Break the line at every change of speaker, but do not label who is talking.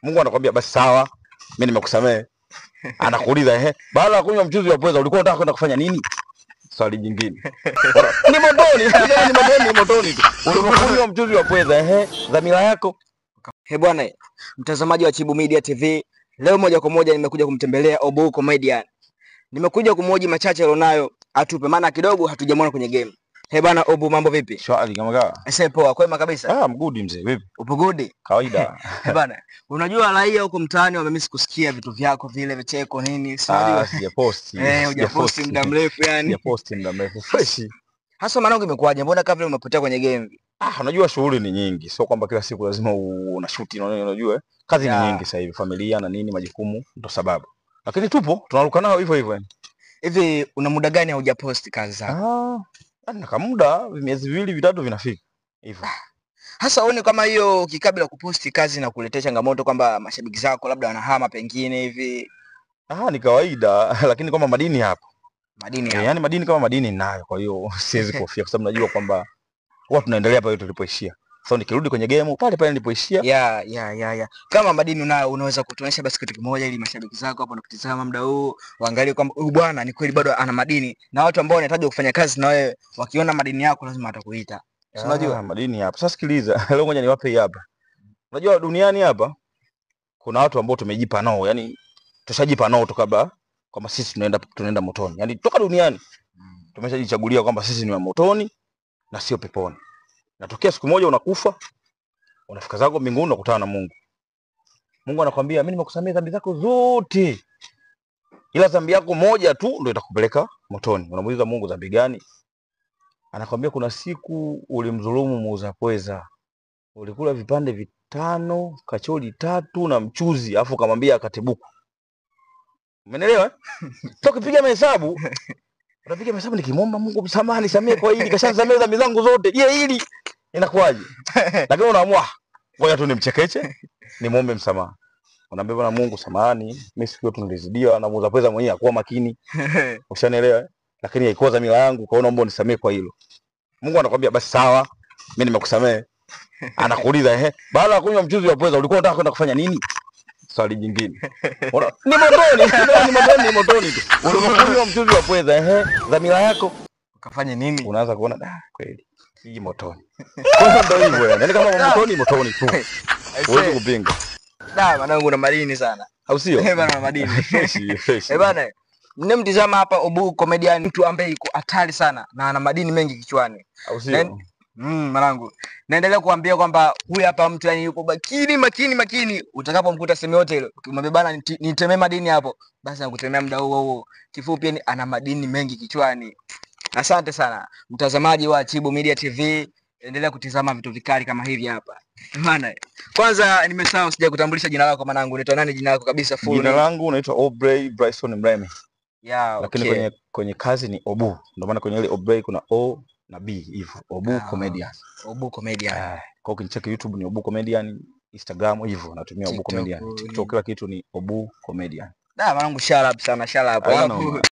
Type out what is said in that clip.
Mungu anakuambia basi sawa, mimi nimekusamehe. Anakuuliza baada ya kunywa mchuzi wa pweza ulikuwa unataka kwenda kufanya nini? Swali jingine. Ni motoni, ni motoni tu. Ulikunywa mchuzi wa pweza, dhamira yako.
Bwana mtazamaji wa Chibu Media TV, leo moja kwa moja nimekuja kumtembelea Obu Comedian. Nimekuja kumhoji machache alionayo atupe, maana kidogo hatujamwona kwenye game. Bwana Obu, mambo vipi?
Shwari kama kawa.
Poa, kwema kabisa.
Mgudi mzee, vipi?
Upo good?
Kawaida.
Bwana, unajua raia huko mtaani wamemiss kusikia vitu vyako vile vicheko nini, si unajua?
Sijaposti.
Hujaposti muda mrefu yani.
Sijaposti muda mrefu. Fresh.
Hasa mwanangu imekuaje? Mbona kama vile umepotea kwenye game?
Unajua shughuli ni nyingi. Sio kwamba kila siku lazima una shoot, unajua. Kazi ni nyingi sasa hivi, familia na nini, majukumu ndio sababu. Lakini tupo, tunaruka nao hivyo hivyo yani.
Hivi una muda gani haujaposti kazi zako?
Na kama muda miezi 2-3 vinafika hivyo.
Hasa uone kama hiyo kikabla kuposti kazi na kuletea changamoto kwamba mashabiki zako labda wanahama pengine hivi.
Ni kawaida lakini kama madini hapo.
Madini hapo.
Yani madini kama madini ninayo, kwa hiyo siwezi kufia kwa sababu najua kwamba huwa tunaendelea pale tulipoishia. So nikirudi kwenye game pale pale nilipoishia.
Kama madini unayo, unaweza kutuonyesha basi kitu kimoja ili mashabiki zako hapo wanakutazama muda huu waangalie kwamba huyu bwana ni kweli bado ana madini, na watu ambao wanahitaji kufanya kazi na wewe wakiona madini yako lazima watakuita.
Unajua madini hapa. Sasa sikiliza, leo ngoja niwape hii hapa. Unajua duniani hapa kuna watu ambao tumejipa nao, yani tushajipa nao kabla kwamba sisi tunaenda motoni. Yani toka duniani tumeshajichagulia kwamba sisi ni wa motoni na sio peponi. Natokea siku moja unakufa, unafika zako mbinguni, unakutana na Mungu. Mungu anakuambia mimi nimekusamehe dhambi zako zote, ila dhambi yako moja tu ndio itakupeleka motoni. Unamuuliza Mungu, dhambi gani? Anakuambia kuna siku ulimdhulumu muuza pweza, ulikula vipande 5, kacholi 3 na mchuzi, afu kamwambia akatibuku. Umeelewa? Tukipiga mahesabu, unapiga mahesabu nikimwomba Mungu msamaha, nisamee kwa hili, kashasamea dhambi zangu zote. Je, hili inakuwaje? Lakini unaamua ngoja tu nimchekeche, nimuombe msamaha. Unaambia bwana Mungu samahani, mimi siku tu nilizidiwa na muuza pweza mwenyewe akuwa makini. Ushanielewa? Lakini haikuwa dhamira yangu, kwa hiyo naomba unisamee kwa hilo. Mungu anakuambia basi sawa, mimi nimekusamehe. Anakuuliza baada ya kunywa mchuzi wa pweza ulikuwa unataka kwenda kufanya nini? Swali jingine. Ni motoni tu. Ulikunywa mchuzi wa pweza, dhamira yako
ukafanya nini?
Unaanza kuona kweli hii motoni. Kwa hiyo ndio hivyo yani. Kama motoni tu. Huwezi kupinga.
Mwanangu una madini sana.
Au sio?
Bwana madini. Fresh. Bwana mnemtizama hapa Obu Comedian, mtu ambaye yuko hatari sana na ana madini mengi kichwani.
Au sio?
Mwanangu, naendelea kuambia kwamba huyu hapa mtu yani yuko makini. Utakapomkuta sehemu yote ile, ukimwambia bana nitemee madini hapo, basi anakutemea muda huo. Kifupi yani ana madini mengi kichwani. Asante sana mtazamaji wa Chibu Media TV, endelea kutizama vitu vikali kama hivi hapa. Bana, kwanza nimesahau sija kutambulisha jina lako mwanangu. Unaitwa nani jina lako kabisa full?
Jina langu naitwa Aubrey Bryson Mreme.
Lakini
kwenye kazi ni Obu. Ndio maana kwenye ile Aubrey kuna O na B hivyo. Obu Comedian.
Obu Comedian.
Kwa ukinicheki YouTube ni Obu Comedian, Instagram hivyo natumia Obu Comedian. TikTok kila kitu ni Obu Comedian.
Mwanangu shout out sana, shout out.